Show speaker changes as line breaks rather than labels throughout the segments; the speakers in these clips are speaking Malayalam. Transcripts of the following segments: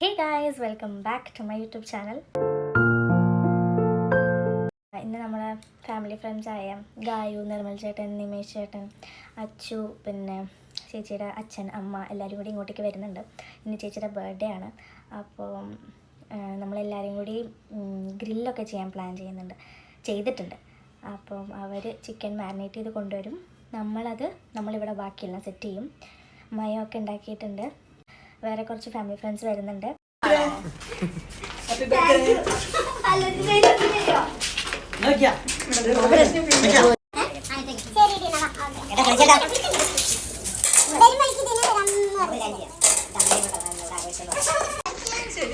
Hey guys, welcome back to my YouTube channel. ഇന്ന് നമ്മളെ ഫാമിലി ഫ്രണ്ട്സായ ഗായു, നിർമ്മൽ ചേട്ടൻ, നിമേഷ് ചേട്ടൻ, അച്ചു, പിന്നെ ചേച്ചിയുടെ അച്ഛൻ, അമ്മ എല്ലാവരും കൂടി ഇങ്ങോട്ടേക്ക് വരുന്നുണ്ട്. ഇന്ന് ചേച്ചിയുടെ ബർത്ത്ഡേ ആണ്. അപ്പോൾ നമ്മളെല്ലാവരും കൂടി ഗ്രില്ലൊക്കെ ചെയ്യാൻ പ്ലാൻ ചെയ്തിട്ടുണ്ട്. അപ്പം അവർ ചിക്കൻ മാരിനേറ്റ് ചെയ്ത് കൊണ്ടുവരും. നമ്മളിവിടെ ബാക്കിയെല്ലാം സെറ്റ് ചെയ്യും. മയമൊക്കെ ഉണ്ടാക്കിയിട്ടുണ്ട്. വേറെ കുറച്ച് ഫാമിലി ഫ്രണ്ട്സ് വരുന്നുണ്ട്.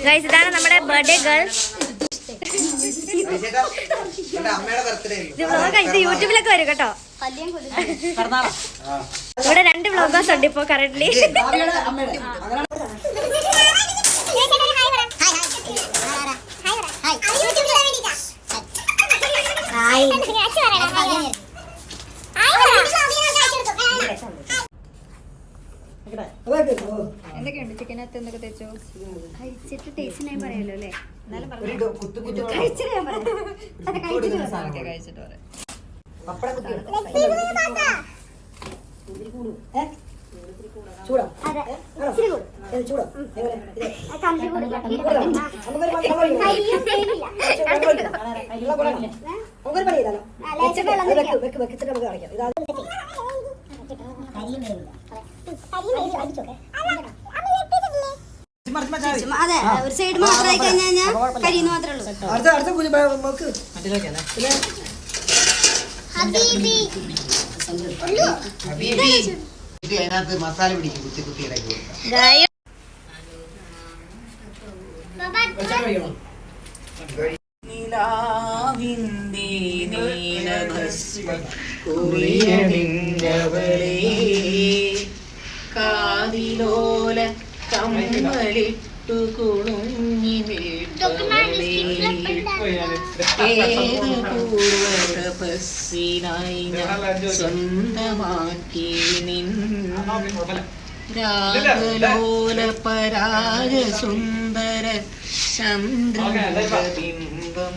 ഗൈസ്, ഇതാണ് നമ്മുടെ ബർത്ത്ഡേ ഗേൾ. ഇത് യൂട്യൂബിലൊക്കെ വരും കേട്ടോ. ഇവിടെ 2 വ്ളോഗേഴ്സ് ഉണ്ട് ഇപ്പോൾ കറന്റ്ലി.
എന്തൊക്കെയുണ്ട് ചിക്കനകത്ത്? എന്തൊക്കെ തെച്ചോ? കഴിച്ചിട്ട് ടേസ്റ്റ് ഞാൻ പറയാലോ അല്ലേ? കഴിച്ചിട്ട് പറയാം.
അതെ, ഒരു സൈഡ് മാത്രമായി കഴിഞ്ഞാൽ കരിയുന്ന മാത്രമേ ഉള്ളൂ.
മസാല പിടിക്കും, കുത്തി കുത്തി ഇടയ്ക്ക് കാതിലോല കമ്മലിട്ടു കുണുങ്ങി ഏത് പൂർവതപസ്സിനായി ഞാൻ സ്വന്തമാക്കി രാഗലോല പരാഗ സുന്ദര ചന്ദ്രബിംബം.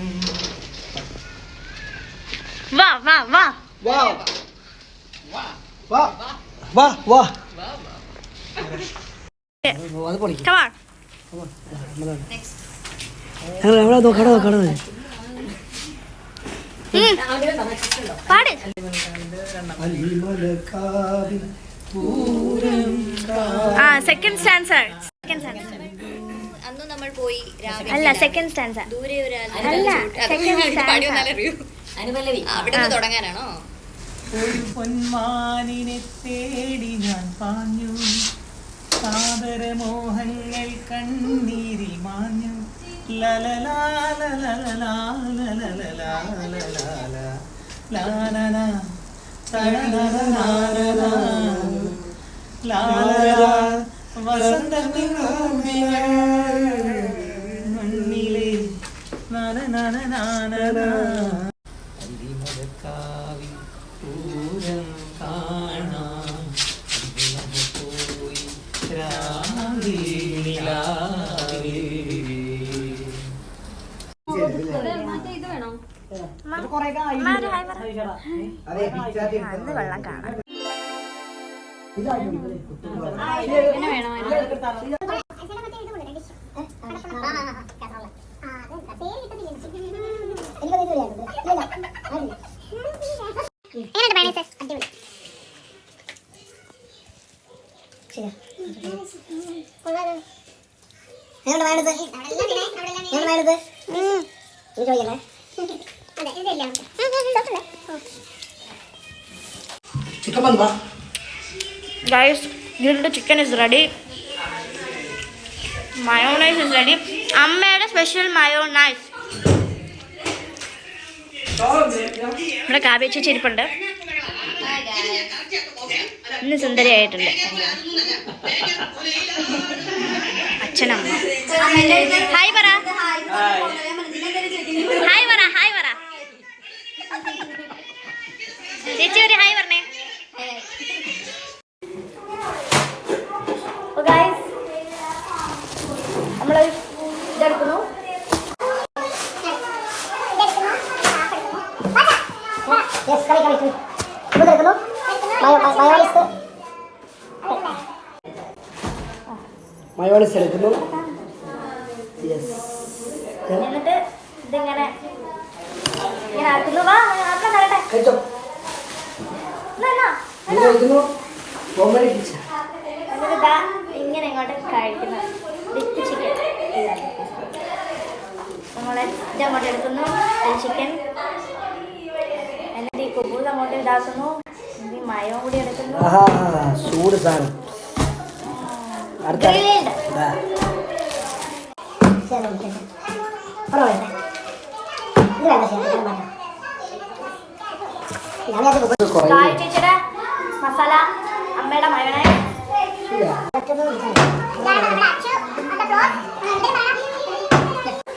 വാ വാ വാ
വാ വാ വാ വാ.
Come on. പാട്. Second stanza.
അന്ന് നമ്മൾ പോയി
അല്ല, സെക്കൻഡ് സ്റ്റാൻസ.
ദൂരെ
അല്ല, സെക്കൻഡ് സ്റ്റാൻസ.
അവിടെ തുടങ്ങാനാണോ?
ഒരു പൊന്മാനിനെ തേടി ഞാൻ പാഞ്ഞു, സാദരമോഹങ്ങൾ കണ്ണീരിൽ മാഞ്ഞു. വസന്തമില്ലേ കാവിൽ പൂരം കാണാം പോയി
വെള്ളം കാണാം. Guys, grilled chicken is ready. Mayonnaise is ready. അമ്മയുടെ സ്പെഷ്യൽ മയോണൈസ്. ഇവിടെ കാബേജ് ചെരിപ്പുണ്ട്. ഇന്ന് സുന്ദരിയായിട്ടുണ്ട്. അച്ഛനമ്മ ഹായ് പറ. ഹായ് പറ. ഹായ് പറ ചേച്ചി, ഒരു ഹായ് പറഞ്ഞേ. നമ്മൾ ഇതെടുക്കുന്നു.
മയോണൈസ് എടുക്കുന്നു.
എന്നിട്ട് ഇതിങ്ങനെ ഇങ്ങനെ ആക്കുന്നു. വാ ആക്കാൻ തരട്ടെ.
കഴിച്ചോ.
എന്നിട്ട് ഇതാ ഇങ്ങനെ ഇങ്ങോട്ട് കഴിക്കുന്നു. വിത്ത് ചിക്കൻ നമ്മളെ ഇതങ്ങോട്ട് എടുക്കുന്നു. ചിക്കൻ എന്നിട്ട് ഈ കുബൂസ് അങ്ങോട്ട് ഇതാക്കുന്നു. ഈ മയോ കൂടി എടുക്കുന്നു.
ചൂട് സാധനം.
ചേച്ചിയുടെ മസാല, അമ്മയുടെ മയോണൈസ്.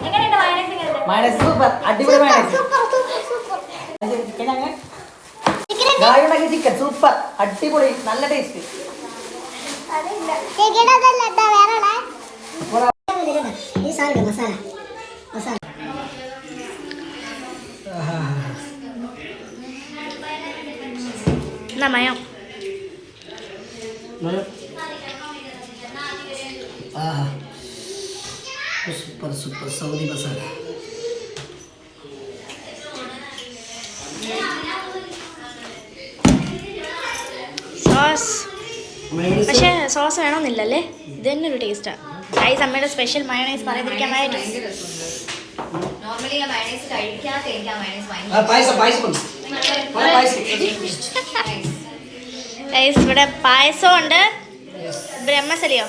എങ്ങനെയുണ്ട് മയോണൈസ്?
മയോണൈസ് സൂപ്പർ, അടിപൊളി മയോണൈസ്. ഗായുണ്ടാക്കിയ ചിക്കൻ സൂപ്പർ, അടിപൊളി, നല്ല ടേസ്റ്റ്.
എന്നാ മയം
super super Saudi masala.
Sauce പക്ഷേ സോസ് വേണമെന്നില്ലല്ലേ? ഇത് തന്നെ ഒരു ടേസ്റ്റാണ്. ഗൈസ് അമ്മയുടെ സ്പെഷ്യൽ മയോണൈസ് പറയാതിരിക്കാൻ
നോർമലി ആ മയോണൈസ് കഴിക്കാത്ത എനിക്ക് ആ മയോണൈസ്
ഗൈസ് ഇവിടെ പായസം ഉണ്ട്. ബ്രഹ്മസലിയോ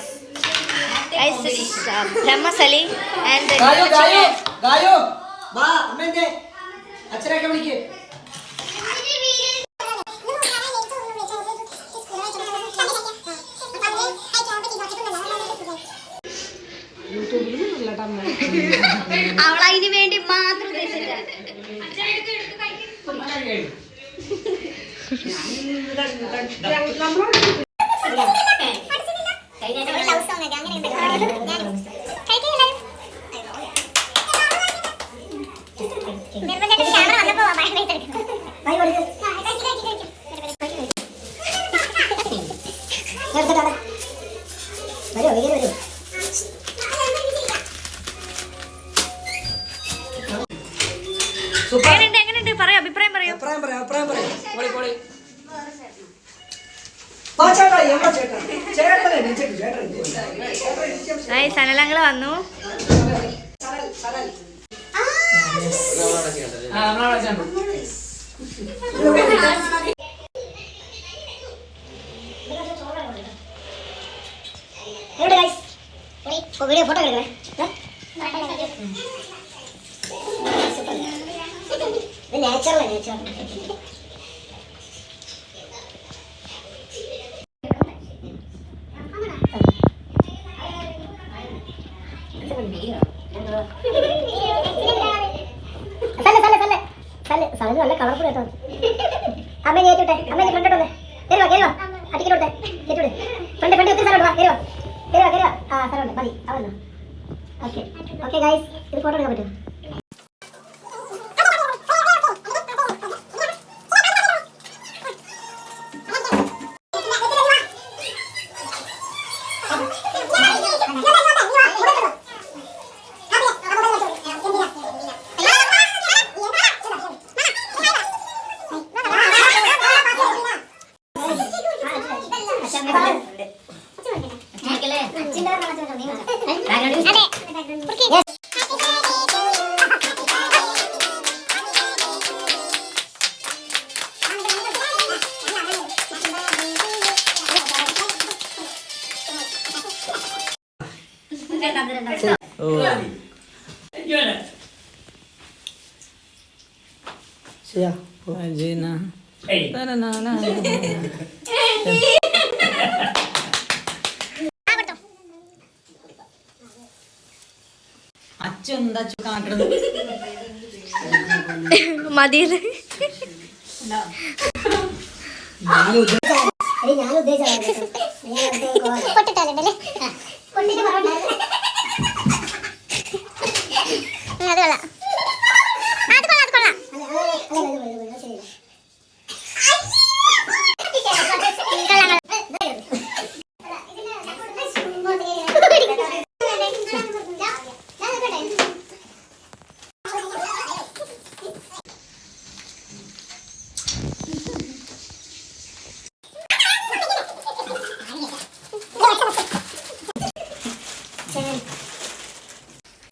ഗൈസ്? ബ്രഹ്മസലി ആൻഡ്
അച്ഛനൊക്കെ വിളിക്ക്.
അവളതിന് വേണ്ടി മാത്രം
എങ്ങനെയുണ്ട് പറയൂ, അഭിപ്രായം പറയൂ. സനലങ്ങള് വന്നു.
വീഡിയോ ഫോട്ടോ എടുക്കണേ. നേച്ചറല്ലേ നേച്ചർ. നല്ല കളർഫുൾ കേട്ടോ. അമ്മ കയറ്റിട്ടെ, അമ്മ ഫ്രണ്ടോട്ടെ കയറുവാ കയറുവാ അടിക്കലോട്ടെ കയറ്റോടെ ഫ്രണ്ട് ഫ്രണ്ട് ഒത്തിരി സ്ഥലം കയറുവാ കയറുവാ കയറുവാ. ആ സ്ഥലമുണ്ട് മതി അവന്നോ. ഓക്കെ ഓക്കെ ഗൈസ്, ഇത് ഫോട്ടോ എടുക്കാൻ പറ്റുമോ?
അച്ഛന്താ കാട്ടത്
മതി.
ഞാൻ ഉദ്ദേശിച്ചത്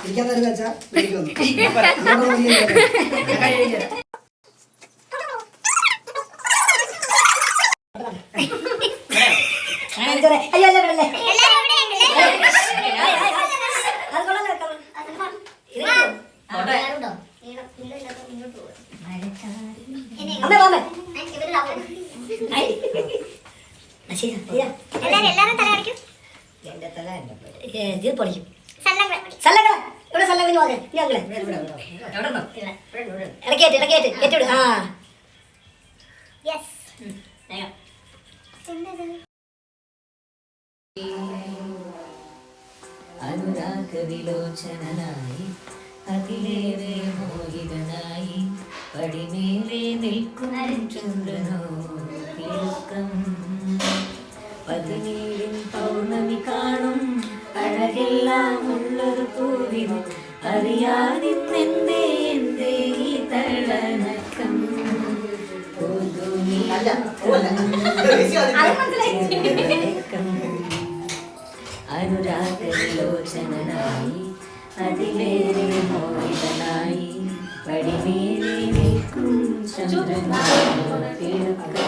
ഇരിക്കാൻ തരുന്ന വെച്ചാൽ വീട്ടിൽ വന്നു ഇങ്ങോട്ടൊന്നും ഇരിക്കാൻ തരില്ല. ഞാൻ കഴിയില്ല.
അയ്യോ അല്ല ഇവിടെ അത് കൊള്ളാലോ അമ്മ പോമേ
എല്ലാരും തല അടിക്കും.
എന്റെ തല ഇത് പൊളിക്കും സല്ലങ്ങള ഇവിടെ സല്ലങ്ങൾ പോകെ ഞങ്ങളെ ഇടക്കേറ്റ് ഇടക്കേറ്റ് കേട്ടിവിട് ആ
യെസ്.
അനുരാഗവിലോചനായി അതിലേറെ മോഹിതനായി പടിമേലെ നിൽക്കും ചന്ദ്രനോ തിളക്കം പതിനേഴിൻ പൗർണമി കാണും അഴകെല്ലാം ഉള്ളൊരു പൂവിനും അറിയാതിന്നെന്തേ എന്തേ ഈ തളനക്കം അനുരാഗവിലോചനായി അതിലേറെ മോഹിതനായി പടിമേലെ നിൽക്കും ചന്ദ്രനോ തിളക്കം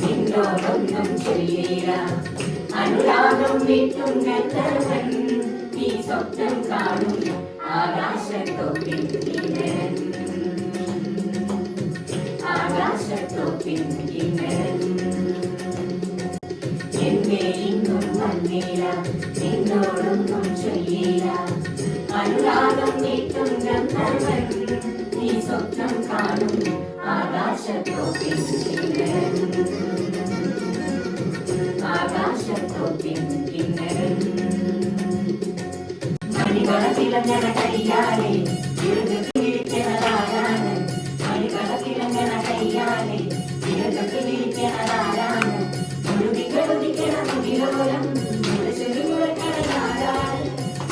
നിന്നോടൊന്നും ചൊല്ലില്ല അനുരാഗം വീട്ടും ഗന്ധർവൻ നീ സ്വപ്നം കാണും ആകാശത്തോപ്പിൻ കിന്നരൻ ആകാശത്തോപ്പിൻ കിന്നരൻ എന്നെ ഇന്നും വന്നില്ല നിന്നോടൊന്നും ചൊല്ലില്ല അനുരാഗം വീട്ടും ഗന്ധർവൻ നീ സ്വപ്നം കാണും ആകാശത്തോപ്പിൻ കിന്നരൻ ആകാശത്തോപ്പിൻ കിന്നരൻ മണികളത്തിലങ്ങന കയ്യാലെ വിളിക്കണതാരാണ് മണികളത്തിലങ്ങന കയ്യാലെ വിളിക്കണതാരാണ് മുഴുകികളുദിക്കണ മുകിലോരം മുഴച്ചൊരി മുഴക്കണതാരാണ്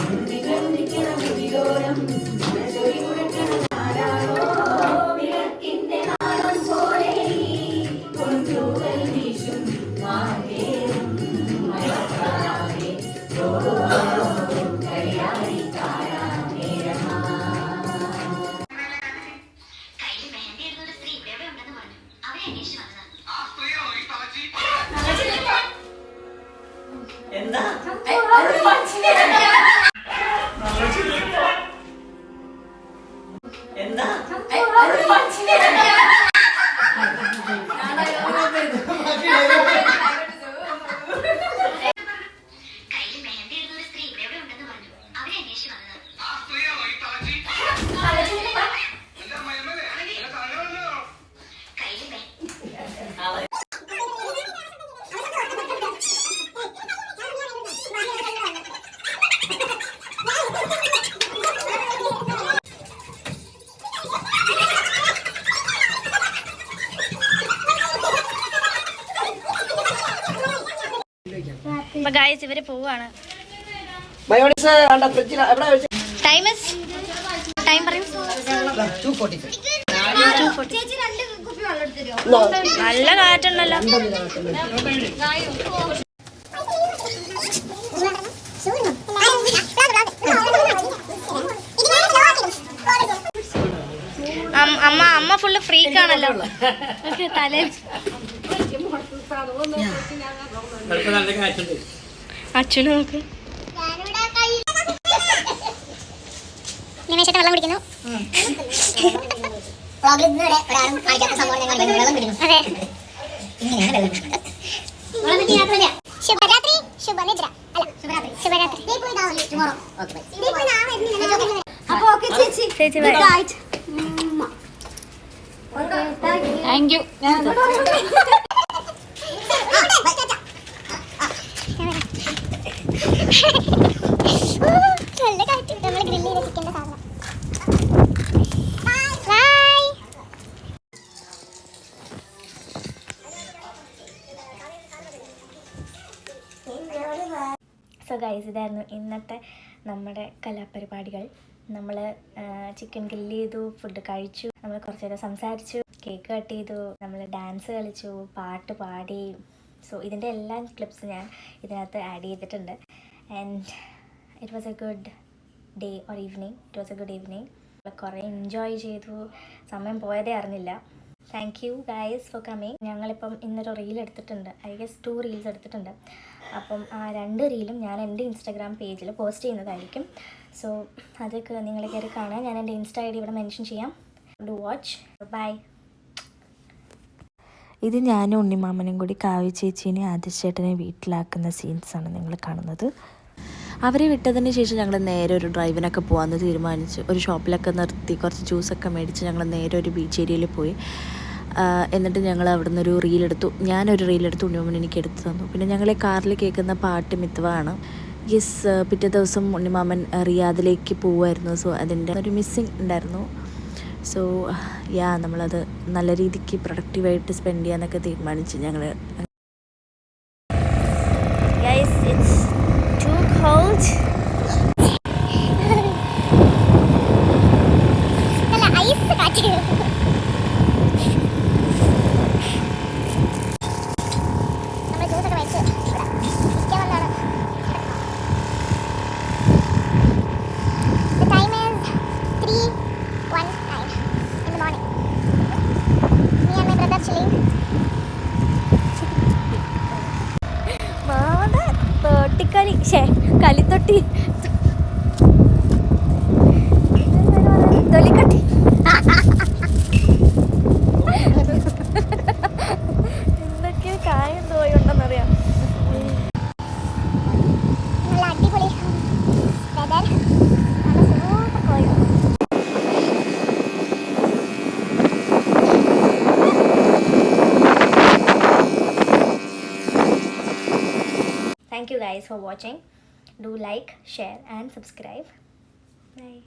മുഴുകികളുദിക്കണ മുകിലോരം മുഴച്ചൊരി മുഴക്കണതാരാണോ വിളക്കിന്റെ നാളം പോലെ കൊണ്ടൂവൽ വീശും മാറ്റേറും
എന്താ
അപ്പൊ ഗായ്സ് ഇവര് പോവാണ്.
മയോണൈസ് കണ്ട ഫ്രിഡ്ജിൽ എവിടെ വെച്ച്
ടൈം പറയൂ.
2:45.
ചേച്ചി 2 കുപ്പി വെള്ളം എടുത്ത് തരുമോ?
നല്ല കാറ്റുണ്ടല്ലോ. അമ്മ ഫുള്ള് ഫ്രീക്കാണല്ലോ. തലേ അച്ഛനും നോക്ക്.
നിമേഷത്തെ വെള്ളം കുടിക്കുന്നു. വ്ളോഗിൽ ഇന്നുവരെ ഒരാളും കാണിക്കാത്ത സംഭവം ഞങ്ങൾ വെള്ളം കുടിക്കുന്നു. അതെ, ഇങ്ങനെയാണ് വെള്ളം കുടിക്കുന്നത്. ശുഭരാത്രി, ശുഭനിദ്ര. അല്ല, ശുഭരാത്രി, ശുഭരാത്രി. ടുമോറോ. Okay, bye.
അപ്പൊ ഓക്കെ ചേച്ചി.
ചേച്ചി ബൈ.
Thank you.
നല്ല കാറ്റ്. നമ്മൾ ഗ്രില്ല് ചെയ്ത ചിക്കൻ്റെ സാധനം.
സോ ഗൈസ്, ഇതായിരുന്നു ഇന്നത്തെ നമ്മുടെ കലാപരിപാടികൾ. നമ്മൾ ചിക്കൻ ഗ്രില്ല് ചെയ്തു, ഫുഡ് കഴിച്ചു, നമ്മൾ കുറച്ച് നേരം സംസാരിച്ചു, കേക്ക് കട്ട് ചെയ്തു, നമ്മൾ ഡാൻസ് കളിച്ചു, പാട്ട് പാടി. സോ ഇതിൻ്റെ എല്ലാ ക്ലിപ്സ് ഞാൻ ഇതിനകത്ത് ആഡ് ചെയ്തിട്ടുണ്ട്. And it was A good day or evening. It was A good evening. കുറേ എൻജോയ് ചെയ്തു, സമയം പോയതേ അറിഞ്ഞില്ല. Thank you guys for coming. ഞങ്ങളിപ്പം ഇന്നൊരു റീൽ എടുത്തിട്ടുണ്ട്, ഐ ഗെസ് 2 റീൽസ് എടുത്തിട്ടുണ്ട്. അപ്പം ആ 2 റീലും ഞാൻ എൻ്റെ ഇൻസ്റ്റാഗ്രാം പേജിൽ പോസ്റ്റ് ചെയ്യുന്നതായിരിക്കും. സോ അതൊക്കെ നിങ്ങൾ കയറി കാണാൻ. ഞാൻ എൻ്റെ ഇൻസ്റ്റ ID ഇവിടെ മെൻഷൻ ചെയ്യാം. Do watch. ബൈ.
ഇത് ഞാനും ഉണ്ണിമാമനും കൂടി കാവ്യ ചേച്ചീനെ ആദിശ്ചേട്ടനെ വീട്ടിലാക്കുന്ന സീൻസാണ് നിങ്ങൾ കാണുന്നത്. അവരെ വിട്ടതിന് ശേഷം ഞങ്ങൾ നേരെ ഒരു ഡ്രൈവിനൊക്കെ പോകാമെന്ന് തീരുമാനിച്ചു. ഒരു ഷോപ്പിലൊക്കെ നിർത്തി കുറച്ച് ജ്യൂസൊക്കെ മേടിച്ച് ഞങ്ങൾ നേരെ ഒരു ബീച്ച് ഏരിയയിൽ പോയി. എന്നിട്ട് ഞങ്ങൾ അവിടെ നിന്നൊരു റീലെടുത്തു. ഞാനൊരു റീലെടുത്തു, ഉണ്ണിമാമൻ എനിക്ക് എടുത്തു തന്നു. പിന്നെ ഞങ്ങൾ കാറിൽ കേൾക്കുന്ന പാട്ട് മിത്വമാണ്. യെസ്, പിറ്റേ ദിവസം ഉണ്ണിമാമൻ റിയാദിലേക്ക് പോവുമായിരുന്നു. സോ അതിൻ്റെ ഒരു മിസ്സിങ് ഉണ്ടായിരുന്നു. സോ നമ്മളത് നല്ല രീതിക്ക് പ്രൊഡക്റ്റീവായിട്ട് സ്പെൻഡ് ചെയ്യാനൊക്കെ തീരുമാനിച്ചു ഞങ്ങൾ.
Guys, it's too cold.
നല്ല ഐസ് കാറ്റ്. നമ്മൾ ജ്യൂസൊക്കെ വെച്ച് ഇവിടെ ഇരിക്കാൻ വന്നാണ്. The time is 3:19 in the morning. Me and my brother chilling.
തോട്ടിക്കളി, കലിത്തൊട്ടി, തൊലിക്കട്ടി. എന്തൊക്കെ കായം തോയുണ്ടെന്നറിയാം.
നല്ല അടിപൊളി വെതർ. നല്ല super cold.
Thank you guys for watching. Do like, share and subscribe. Bye.